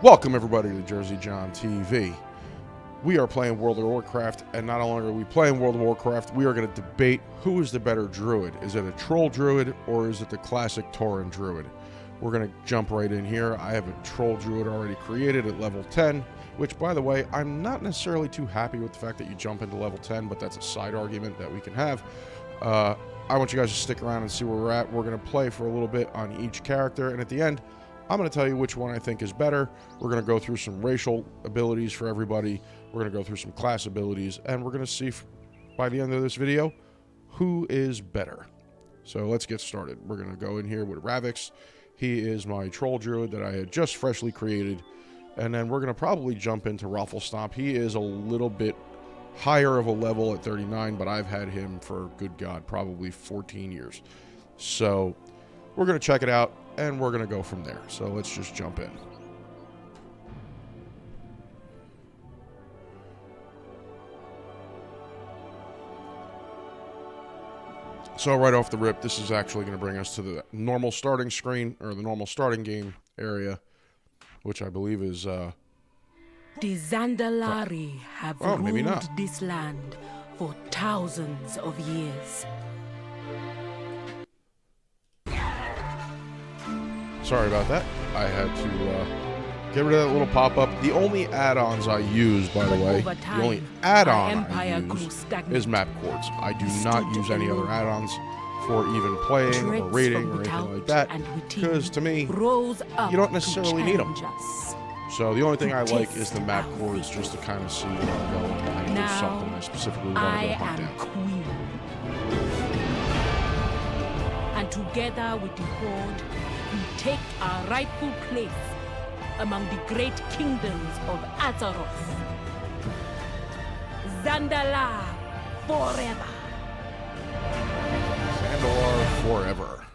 Welcome everybody to JerzeyJohnTV. We are playing World of Warcraft, and not only are we playing World of Warcraft, we are going to debate who is the better druid. Is it a troll druid or is it the classic Tauren druid? We're going to jump right in here. I have a troll druid already created at level 10, which, by the way, I'm not necessarily too happy with the fact that you jump into level 10, but that's a side argument that we can have. I want you guys to stick around and see where we're at. We're going to play for a little bit on each character, and at the end, I'm going to tell you which one I think is better. We're going to go through some racial abilities for everybody. We're going to go through some class abilities, and we're going to see by the end of this video who is better. So let's get started. We're going to go in here with Ravix. He is my troll druid that I had just freshly created. And then we're going to probably jump into Rafflestomp. He is a little bit higher of a level at 39, but I've had him for, good God, probably 14 years. So we're going to check it out, and we're going to go from there. So let's just jump in. So right off the rip, this is actually going to bring us to the normal starting screen, or the normal starting game area, which I believe is... The Zandalari have ruled this land for thousands of years. Sorry about that. I had to get rid of that little pop-up. The only add-ons I use, by the way, the only add-on I use is map chords. I do not use any other add-ons for even playing or raiding or anything like that, because to me, you don't necessarily need them. So the only thing I like is the map chords, just to kind of see where I'm going. I need something I specifically want to go hunt down. Queen. And together with the Horde, we take our rightful place among the great kingdoms of Azeroth. Zandalari forever. Zandalari forever.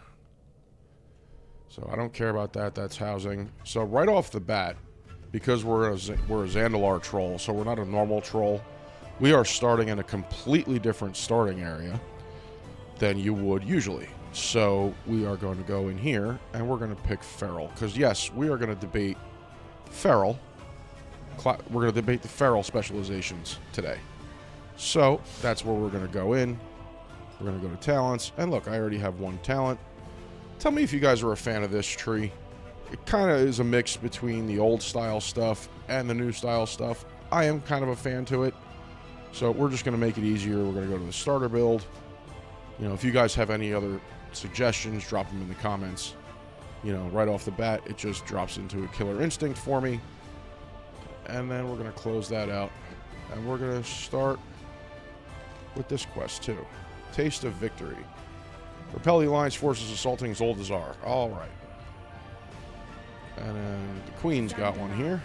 So I don't care about that. That's housing. So right off the bat, because we're a Zandalari troll, so we're not a normal troll, we are starting in a completely different starting area than you would usually. So we are going to go in here, and we're going to pick Feral. Because, yes, we are going to debate Feral. We're going to debate the Feral specializations today. So that's where we're going to go in. We're going to go to talents. And look, I already have one talent. Tell me if you guys are a fan of this tree. It kind of is a mix between the old style stuff and the new style stuff. I am kind of a fan to it. So we're just going to make it easier. We're going to go to the starter build. You know, if you guys have any other suggestions, drop them in the comments. You know, right off the bat, it just drops into a killer instinct for me. And then we're going to close that out. And we're going to start with this quest, too. Taste of Victory. Repel the Alliance forces assaulting Zandalari. All right. And then the Queen's got one here.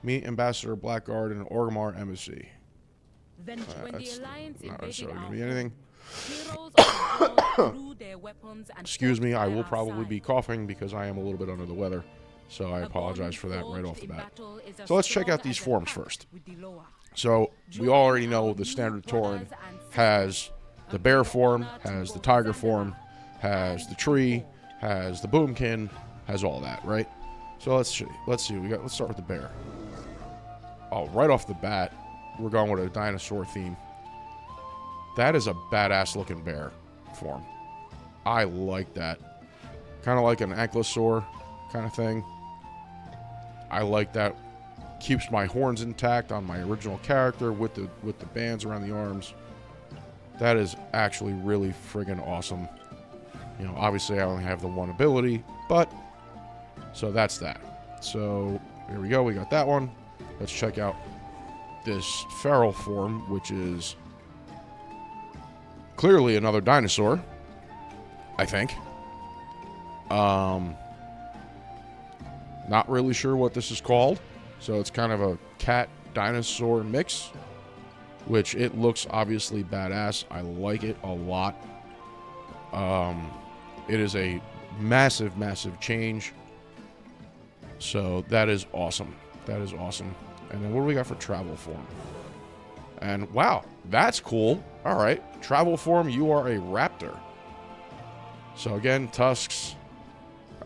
Meet Ambassador Blackguard and Orgrimmar Embassy. That's not necessarily going to be anything. Excuse me, I will probably be coughing because I am a little bit under the weather, so I apologize for that right off the bat. So let's check out these forms first. So we already know the standard Tauren has the bear form, has the tiger form, has the tree, has the boomkin, has all that, right? So let's see. Let's start with the bear. Oh, right off the bat, we're going with a dinosaur theme. That is a badass looking bear form. I like that. Kind of like an ankylosaur kind of thing. I like that. Keeps my horns intact on my original character with the bands around the arms. That is actually really friggin' awesome. You know, obviously I only have the one ability, but so that's that. So here we go. We got that one. Let's check out this feral form, which is clearly another dinosaur, I think. Not really sure what this is called. So it's kind of a cat dinosaur mix, which it looks obviously badass. I like it a lot. It is a massive, massive change. So that is awesome. That is awesome. And then what do we got for travel form? And wow, that's cool. All right, travel form, you are a raptor. So again, tusks.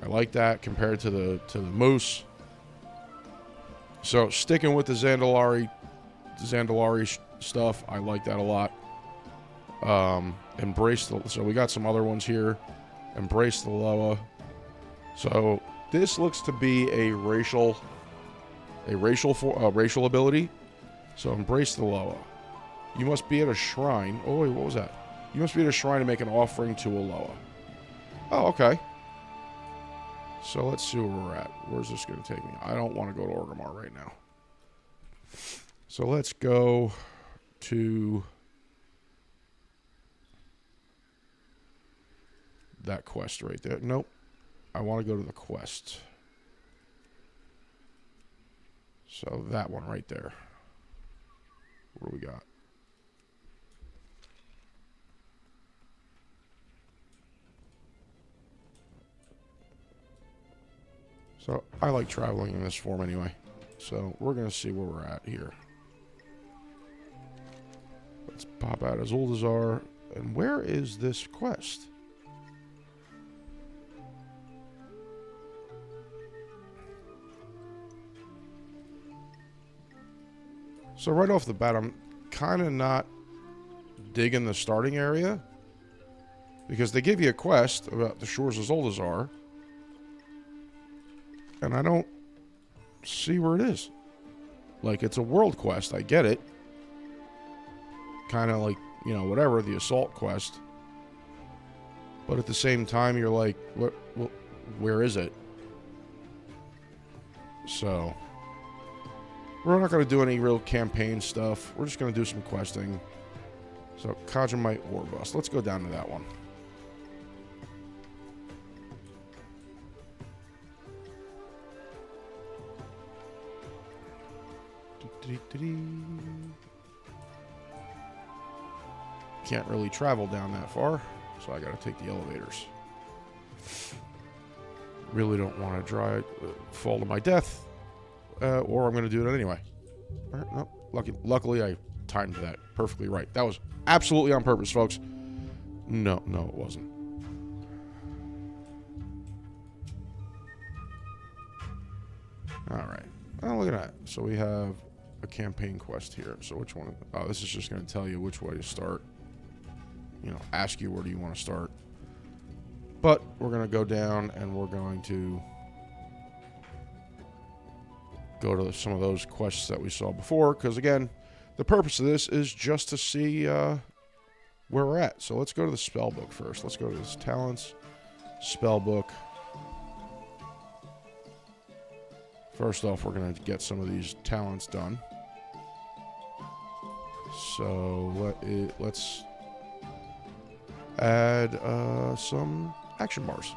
I like that compared to the moose. So sticking with the Zandalari stuff, I like that a lot. Embrace the. So we got some other ones here. Embrace the Loa. So this looks to be a racial ability. So embrace the Loa. You must be at a shrine. Oh wait, what was that? You must be at a shrine to make an offering to a Loa. Oh, okay. So let's see where we're at. Where's this going to take me? I don't want to go to Orgrimmar right now. So let's go to that quest right there. Nope. I want to go to the quest. So that one right there. What do we got? So I like traveling in this form anyway. So we're going to see where we're at here. Let's pop out as Zuldazar. And where is this quest? So right off the bat, I'm kind of not digging the starting area. Because they give you a quest about the shores of Zuldazar. And I don't see where it is. Like, it's a world quest. I get it. Kind of like, you know, whatever, the assault quest. But at the same time, you're like, where is it? So, we're not going to do any real campaign stuff. We're just going to do some questing. So, Kajamite Warbust. Let's go down to that one. Can't really travel down that far, so I gotta take the elevators. Really don't want to fall to my death, or I'm gonna do it anyway. All right, no, luckily I timed that perfectly right. That was absolutely on purpose, folks. No, it wasn't. All right. Oh, look at that. So we have a campaign quest here. So which one? Oh, this is just going to tell you which way to start. You know, ask you where do you want to start. But we're going to go down and we're going to go to some of those quests that we saw before. Because again, the purpose of this is just to see where we're at. So let's go to the spell book first. Let's go to this talents, spell book. First off, we're going to get some of these talents done. So let's add some action bars.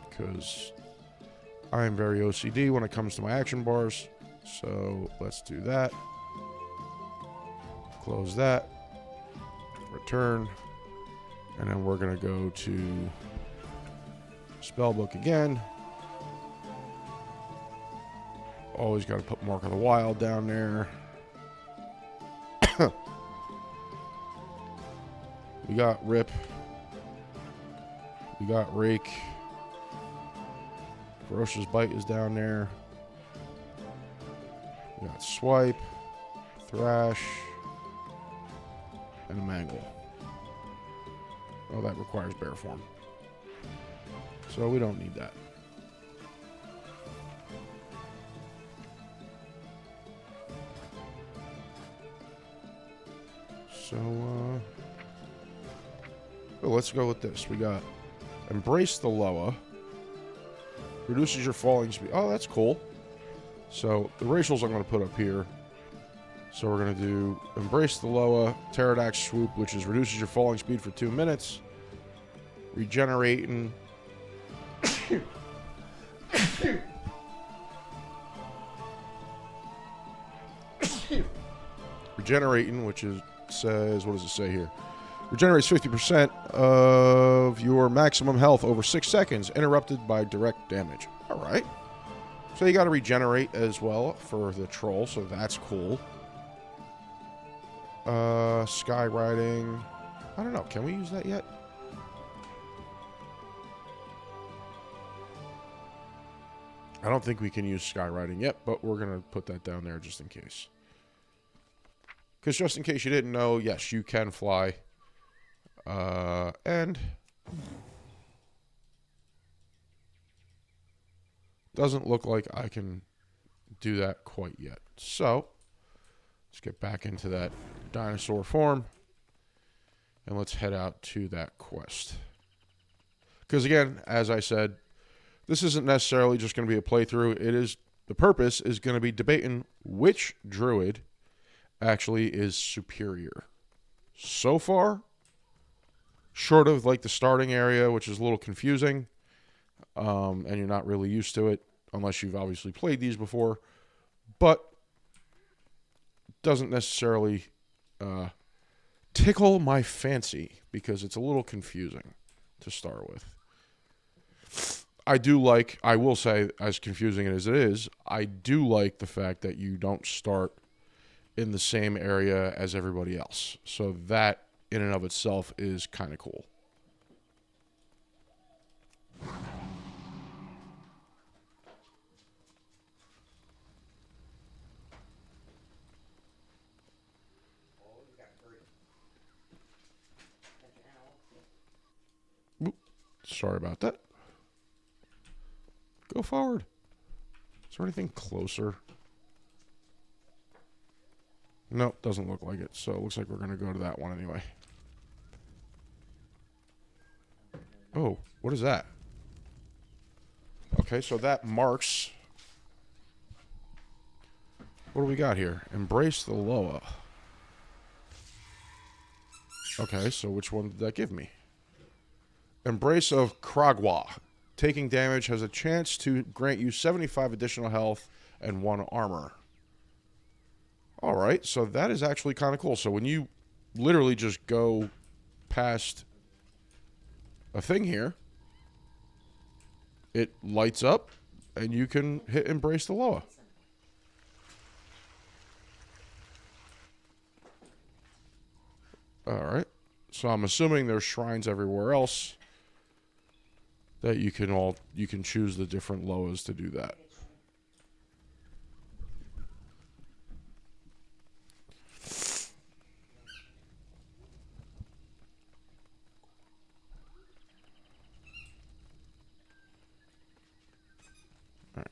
Because I am very OCD when it comes to my action bars. So let's do that. Close that. Return. And then we're going to go to spellbook again. Always got to put Mark of the Wild down there. We got Rip. We got Rake. Ferocious Bite is down there. We got Swipe, Thrash, and a Mangle. Oh, that requires bear form. So we don't need that. So, let's go with this. We got Embrace the Loa. Reduces your falling speed. Oh, that's cool. So, the racials I'm going to put up here. So, we're going to do Embrace the Loa, Pterodax Swoop, which is reduces your falling speed for 2 minutes. Regenerating. Regenerating, which is says, what does it say here? Regenerates 50% of your maximum health over 6 seconds, interrupted by direct damage. All right. So you got to regenerate as well for the troll, so that's cool. Sky riding. I don't know. Can we use that yet? I don't think we can use skywriting yet, but we're going to put that down there just in case. Because just in case you didn't know, yes, you can fly. And doesn't look like I can do that quite yet. So let's get back into that dinosaur form. And let's head out to that quest. Because again, as I said, this isn't necessarily just going to be a playthrough. The purpose is going to be debating which druid actually is superior. So far, short of like the starting area, which is a little confusing, and you're not really used to it unless you've obviously played these before, but doesn't necessarily tickle my fancy because it's a little confusing to start with. I will say, as confusing as it is, I do like the fact that you don't start in the same area as everybody else. So that, in and of itself, is kind of cool. Oop, sorry about that. Go forward. Is there anything closer? Nope, doesn't look like it. So it looks like we're going to go to that one anyway. Oh, what is that? Okay, so that marks... What do we got here? Embrace the Loa. Okay, so which one did that give me? Embrace of Kragwa. Taking damage has a chance to grant you 75 additional health and 1 armor. Alright, so that is actually kind of cool. So when you literally just go past a thing here, it lights up and you can hit Embrace the Loa. Alright, so I'm assuming there's shrines everywhere else that you can choose the different Loas to do that. All right.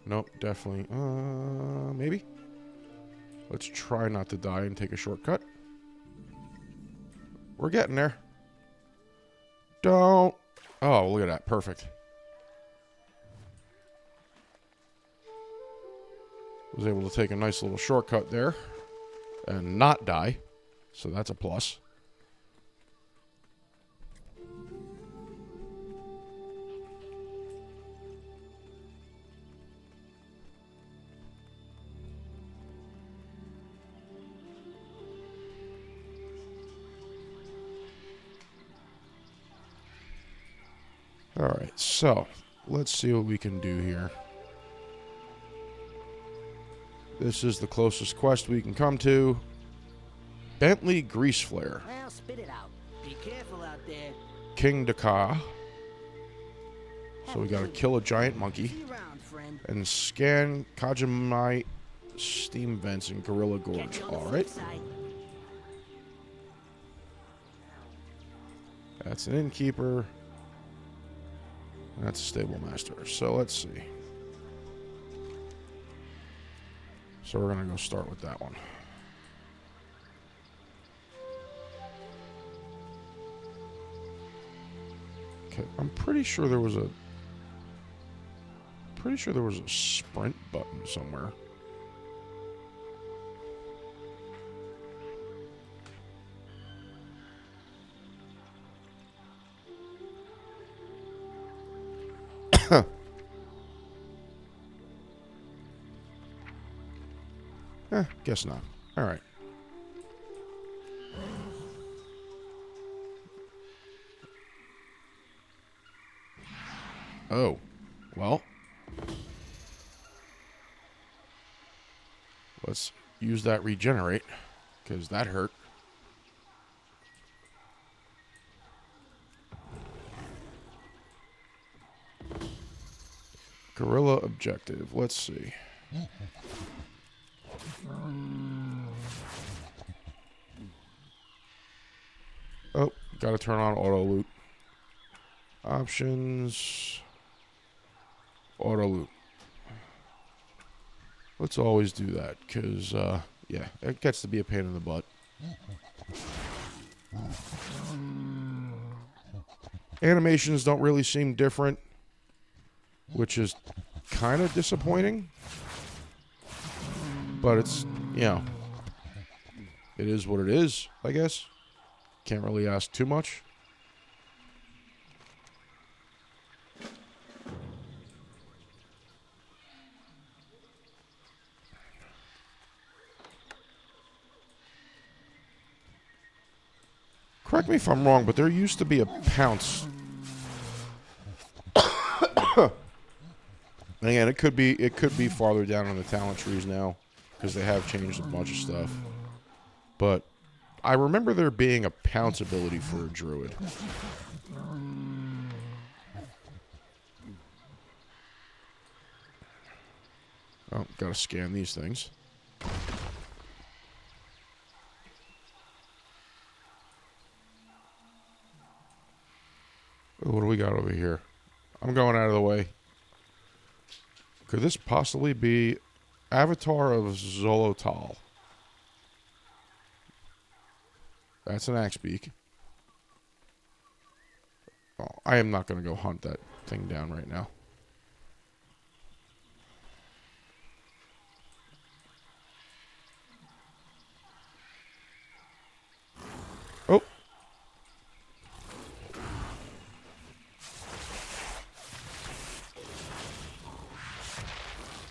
Nope, definitely. Maybe. Let's try not to die and take a shortcut. We're getting there. Don't. Oh, look at that. Perfect. Was able to take a nice little shortcut there and not die. So that's a plus. Alright, so let's see what we can do here. This is the closest quest we can come to. Bentley Grease Flare. Well, spit it out. Be careful out there. King Dakar. So we gotta kill a giant monkey. See you around, friend. And scan Kajimite steam vents in Gorilla Gorge. Catch you on the Alright. flip side. That's an innkeeper. That's a stable master. So let's see. So we're going to go start with that one. Okay, I'm pretty sure there was a sprint button somewhere. Guess not. All right. Oh, well. Let's use that regenerate, because that hurt. Gorilla objective. Let's see. Oh, gotta turn on auto loot. Options. Auto loot. Let's always do that, because, yeah, it gets to be a pain in the butt. Animations don't really seem different, which is kind of disappointing. But it's, you know, it is what it is, I guess. Can't really ask too much. Correct me if I'm wrong, but there used to be a pounce. Again, it could be farther down on the talent trees now, because they have changed a bunch of stuff. But I remember there being a pounce ability for a druid. Oh, gotta scan these things. Ooh, what do we got over here? I'm going out of the way. Could this possibly be Avatar of Xolotl? That's an Axebeak. Oh, I am not going to go hunt that thing down right now. Oh.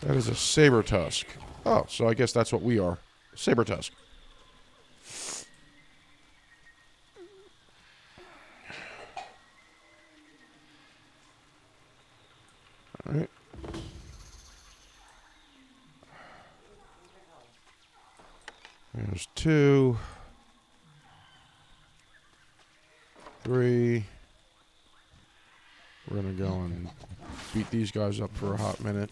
That is a saber tusk. Oh, so I guess that's what we are. Saber tusk. All right. There's 2. 3. We're going to go and beat these guys up for a hot minute.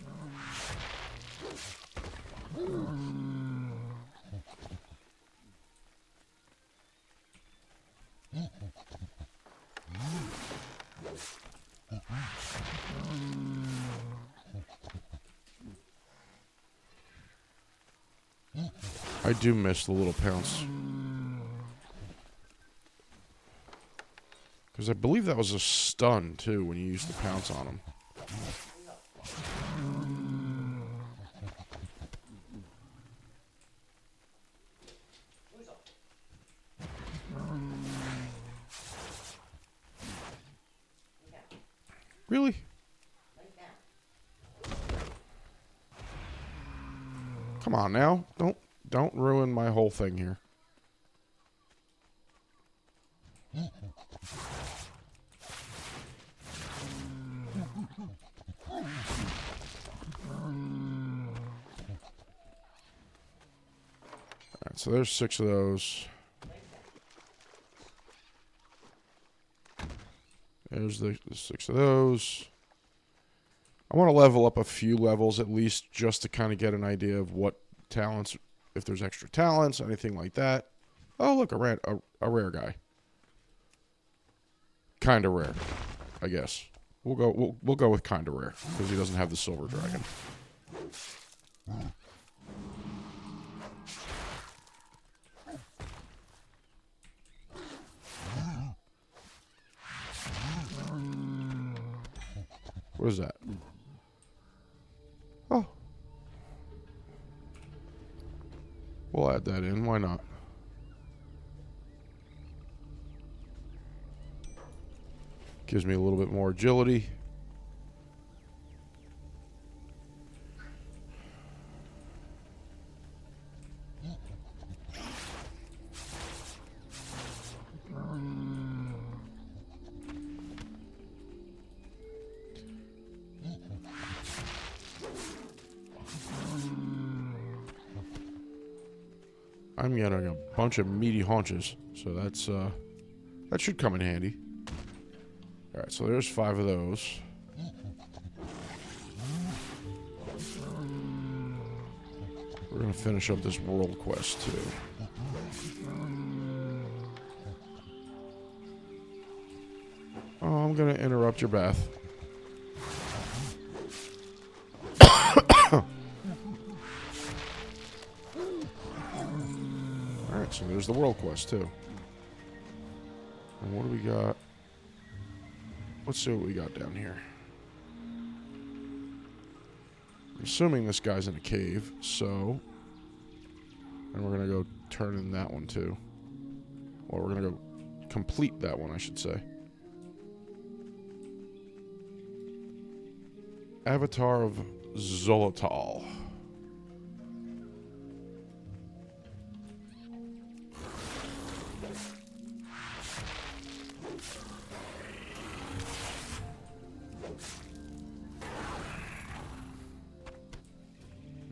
I do miss the little pounce. Because I believe that was a stun, too, when you used to pounce on them. Really? Come on now. Don't ruin my whole thing here. Alright, so there's 6 of those. There's the 6 of those. I want to level up a few levels at least just to kind of get an idea of what talents, if there's extra talents, anything like that. Oh, look, a rare guy. Kind of rare, I guess. We'll go with kind of rare because he doesn't have the silver dragon. What is that? Oh. We'll add that in. Why not? Gives me a little bit more agility. I'm getting a bunch of meaty haunches, so that's that should come in handy. All right, so there's 5 of those. We're going to finish up this world quest, too. Oh, I'm going to interrupt your bath. Alright, so there's the world quest, too. And what do we got? Let's see what we got down here. I'm assuming this guy's in a cave, so... And we're going to go turn in that one, too. Well, we're going to go complete that one, I should say. Avatar of Xolotl.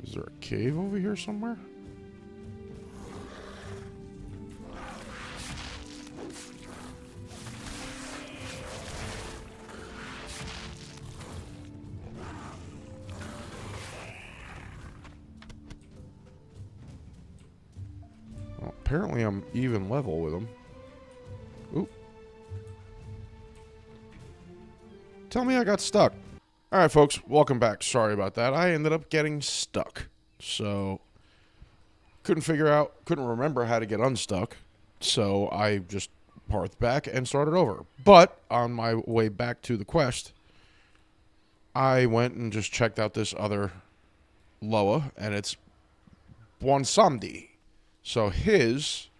Is there a cave over here somewhere? Well, apparently I'm even level with him. Oop. Tell me I got stuck. Alright, folks, welcome back. Sorry about that. I ended up getting stuck. So, couldn't remember how to get unstuck. So, I just parthed back and started over. But, on my way back to the quest, I went and just checked out this other Loa, and it's Bwansamdi. So, his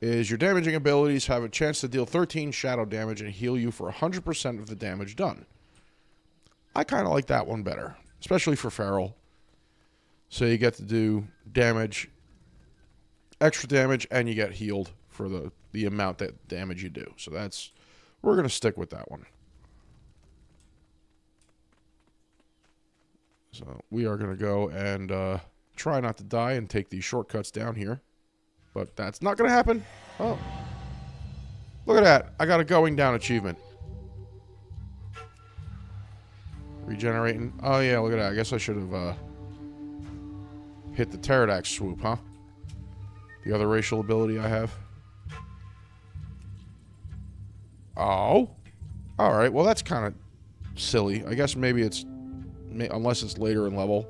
is your damaging abilities have a chance to deal 13 shadow damage and heal you for 100% of the damage done. I kind of like that one better, especially for Feral. So you get to do damage, extra damage, and you get healed for the amount that damage you do. So we're going to stick with that one. So we are going to go and try not to die and take these shortcuts down here. But that's not going to happen. Oh. Look at that. I got a going down achievement. Regenerating. Oh, yeah, look at that. I guess I should have hit the Pterodax swoop, huh? The other racial ability I have. Oh. Alright, well, that's kind of silly. I guess maybe it's... Unless it's later in level.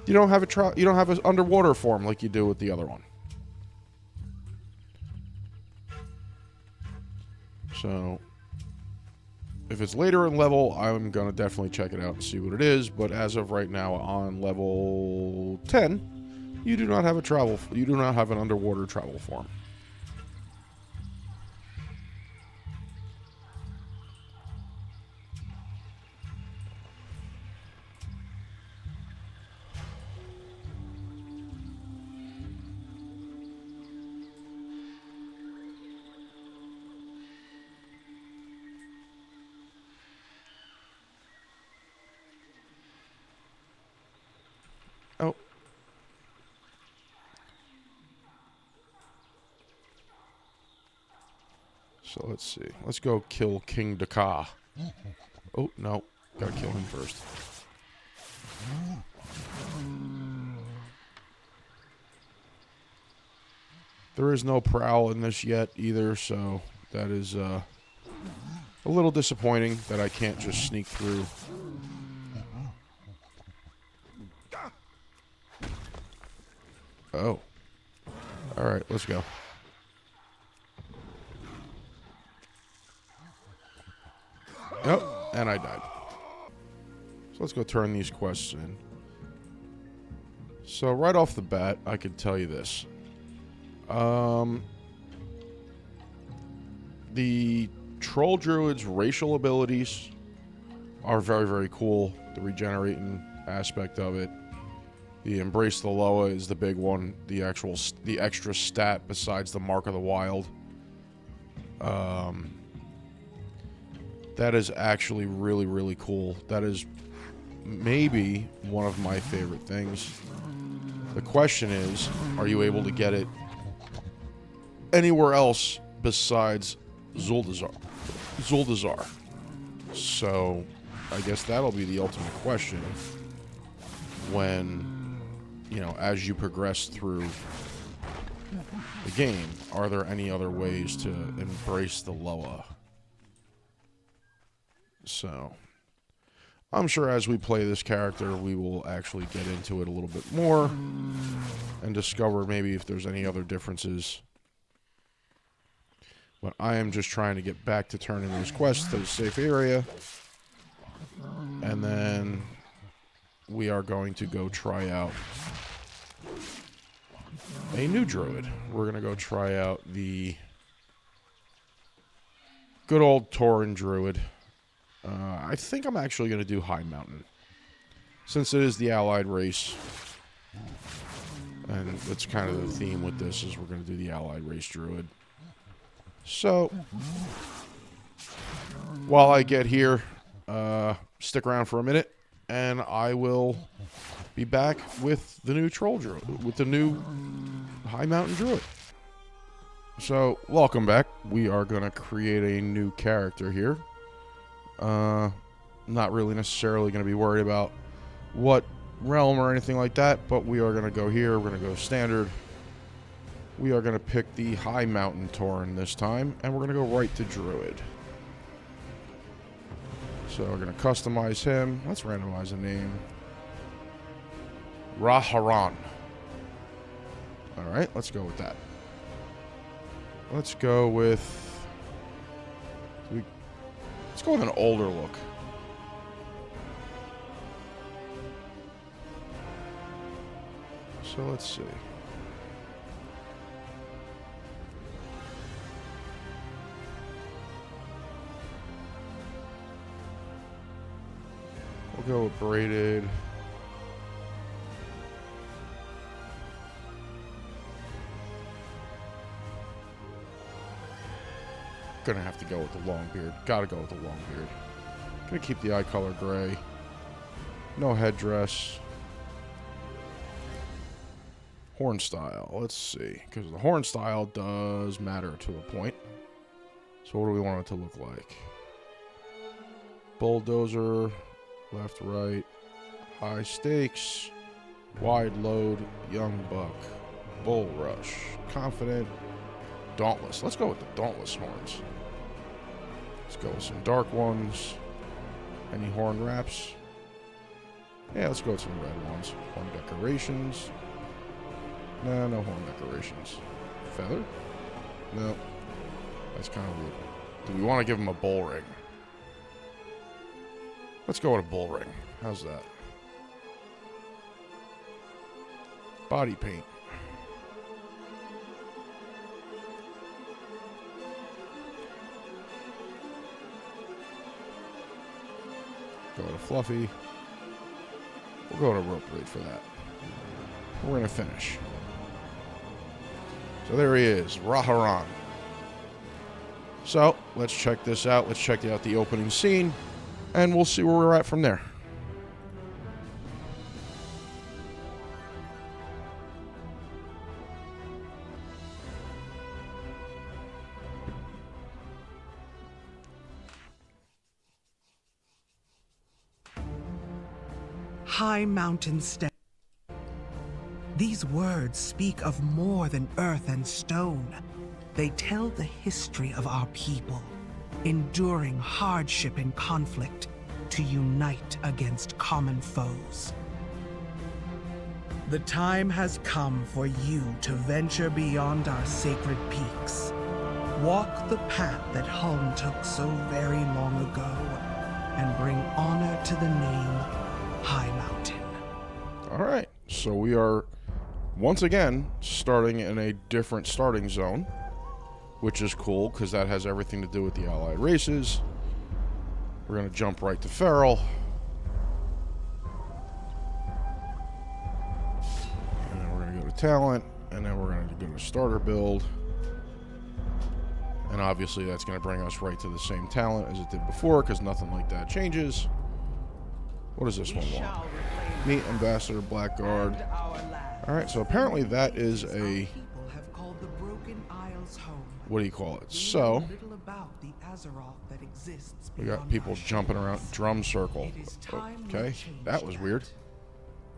You don't have an underwater form like you do with the other one. So... If it's later in level, I'm going to definitely check it out and see what it is. But as of right now, on level 10, you do not have an underwater travel form. Oh. So let's see. Let's go kill King Dakar. Oh, no. Gotta kill him first. There is no prowl in this yet either, so that is a little disappointing that I can't just sneak through. Oh. Alright, let's go. Oh, and I died. So let's go turn these quests in. So right off the bat, I can tell you this. The Troll Druid's racial abilities are very, very cool. The regenerating aspect of it. The Embrace the Loa is the big one. The extra stat besides the Mark of the Wild. That is actually really, really cool. That is maybe one of my favorite things. The question is, are you able to get it anywhere else besides Zuldazar? So, I guess that'll be the ultimate question when you know, as you progress through the game, are there any other ways to embrace the Loa? So, I'm sure as we play this character, we will actually get into it a little bit more and discover maybe if there's any other differences. But I am just trying to get back to turning those quests to the safe area. And then we are going to go try out a new druid. We're going to go try out the good old Tauren Druid. I think I'm actually going to do Highmountain, since it is the allied race. And that's kind of the theme with this, is we're going to do the allied race druid. So, while I get here, stick around for a minute, and I will be back with the new Troll Druid, with the new Highmountain Druid. So, welcome back. We are going to create a new character here. Not really necessarily going to be worried about what realm or anything like that, but we are going to go here. We're going to go standard. We are going to pick the Highmountain Tauren this time, and we're going to go right to Druid. So we're going to customize him. Let's randomize a name. Raharan. Alright, let's go with that. Let's go with... Let's go with an older look. So let's see. We'll go with braided. Gonna have to go with the long beard. Gotta go with the long beard. Gonna keep the eye color gray. No headdress. Horn style. Let's see. Because the horn style does matter to a point. So what do we want it to look like? Bulldozer. Left, right. High stakes. Wide load. Young buck. Bull rush. Confident. Dauntless. Let's go with the dauntless horns. Let's go with some dark ones. Any horn wraps? Yeah, let's go with some red ones. Horn decorations. Nah, no horn decorations. Feather? No. That's kind of weird. Do we want to give him a bull ring? Let's go with a bull ring. How's that? Body paint. Go to fluffy. We'll go to rope braid for that. We're going to finish. So there he is, Raharan. So let's check this out. Let's check out the opening scene, and we'll see where we're at from there. Highmountain Step. These words speak of more than earth and stone. They tell the history of our people, enduring hardship and conflict to unite against common foes. The time has come for you to venture beyond our sacred peaks. Walk the path that Hulm took so very long ago, and bring honor to the name Highmountain. All right, so we are once again starting in a different starting zone, which is cool because that has everything to do with the allied races. We're going to jump right to Feral. And then we're going to go to Talent, and then we're going to go to Starter Build. And obviously that's going to bring us right to the same talent as it did before because nothing like that changes. What does this one want? Meet Ambassador Blackguard. Alright, so apparently that is a... what do you call it? So, we got people jumping around. Drum circle. Okay, that was weird.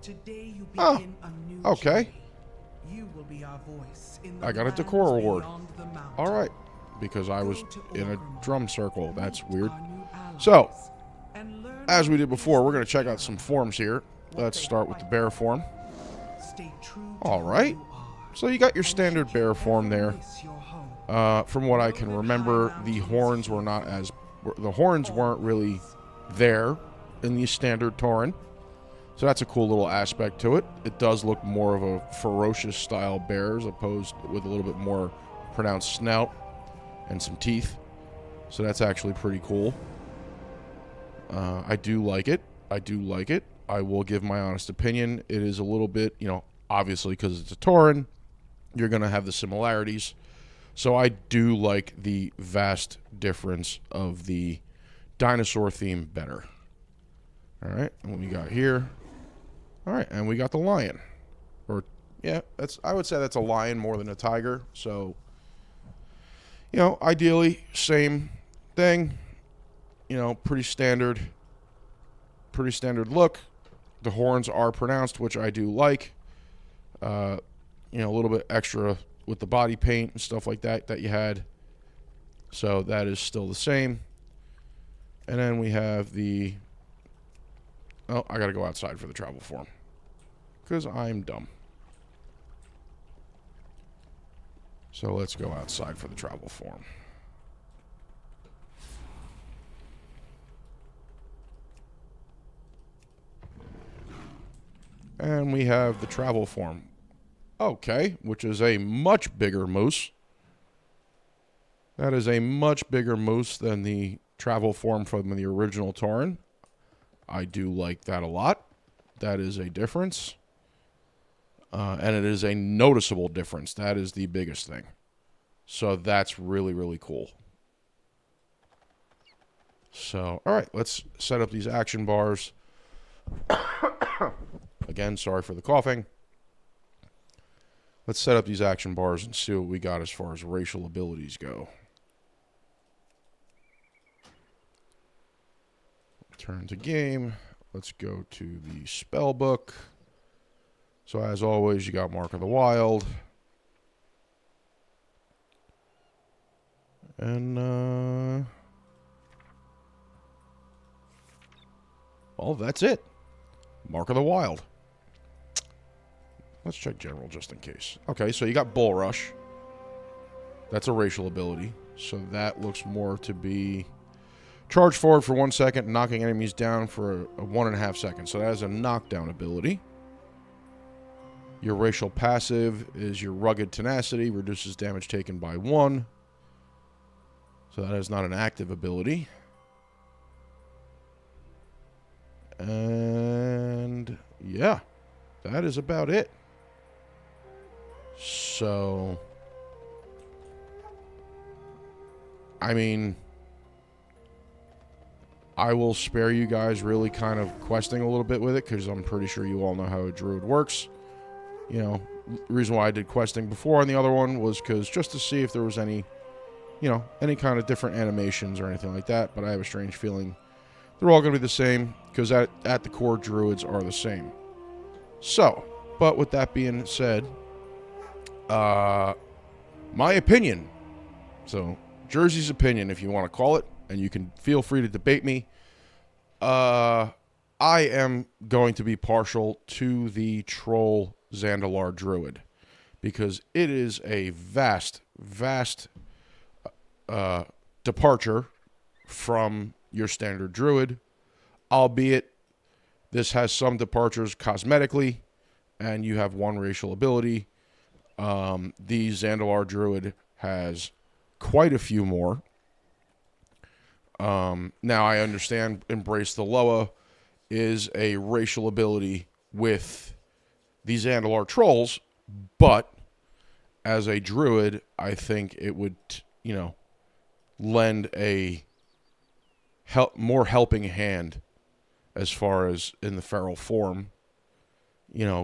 Today you Oh, begin a new okay. journey. You will be our voice in the I got a lands decor award. beyond the mountain. All right, because I Go was to in a Orgrimmar, drum circle. That's meet weird. our new allies, So, and learn as we what did it before, is we're going they to check out care some about. forms here. Let's start with the bear form. Stay true to All who right. you are, So you got your and standard should you bear form ever there. miss your home, From what I can remember, the horns were not as the horns weren't really there in the standard Tauren. So that's a cool little aspect to it. It does look more of a ferocious style bear as opposed with a little bit more pronounced snout and some teeth. So that's actually pretty cool. I do like it. I do like it. I will give my honest opinion. It is a little bit, obviously because it's a Tauren, you're going to have the similarities. So I do like the vast difference of the dinosaur theme better. All right, and what we got here? All right, and we got the lion. Or, yeah, I would say that's a lion more than a tiger. So, ideally, same thing. Pretty standard look. The horns are pronounced, which I do like. A little bit extra with the body paint and stuff like that you had. So that is still the same. And then we have the... Oh, I got to go outside for the travel form. Because I'm dumb. So let's go outside for the travel form. And we have the travel form. Okay, which is a much bigger moose. That is a much bigger moose than the travel form from the original Tauren. I do like that a lot. That is a difference. And it is a noticeable difference. That is the biggest thing. So that's really, really cool. So, all right, let's set up these action bars. Again, sorry for the coughing. Let's set up these action bars and see what we got as far as racial abilities go. Turn to game. Let's go to the spell book. So as always, you got Mark of the Wild. And, well, that's it. Mark of the Wild. Let's check general just in case. Okay, so you got Bull Rush. That's a racial ability. So that looks more to be charge forward for 1 second, knocking enemies down for a 1.5 seconds. So that is a knockdown ability. Your racial passive is your Rugged Tenacity, reduces damage taken by 1. So that is not an active ability. And yeah, that is about it. So, I mean, I will spare you guys really kind of questing a little bit with it because I'm pretty sure you all know how a druid works. The reason why I did questing before on the other one was because just to see if there was any kind of different animations or anything like that. But I have a strange feeling they're all going to be the same because at the core, druids are the same. So, but with that being said, my opinion. So, Jersey's opinion, if you want to call it, and you can feel free to debate me. I am going to be partial to the Troll Zandalari Druid because it is a vast departure from your standard Druid, albeit this has some departures cosmetically, and you have one racial ability. The Zandalari Druid has quite a few more. Now I understand Embrace the Loa is a racial ability with the Zandalari Trolls, but as a Druid, I think it would, lend a more helping hand as far as in the feral form,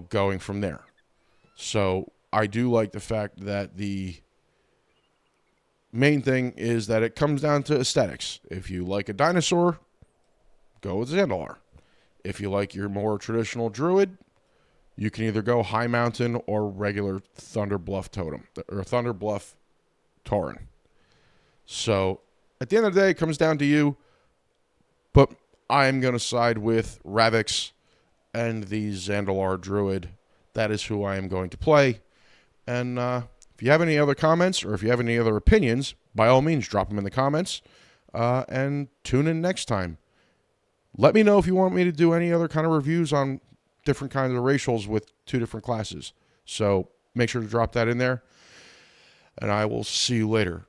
going from there. So I do like the fact that the main thing is that it comes down to aesthetics. If you like a dinosaur, go with Zandalari. If you like your more traditional Druid, you can either go High Mountain or regular Thunder Bluff Totem, or Thunder Bluff Tauren. So at the end of the day, it comes down to you, but I'm going to side with Ravix and the Zandalari Druid. That is who I am going to play. And if you have any other comments or if you have any other opinions, by all means, drop them in the comments and tune in next time. Let me know if you want me to do any other kind of reviews on different kinds of racials with 2 different classes. So make sure to drop that in there. And I will see you later.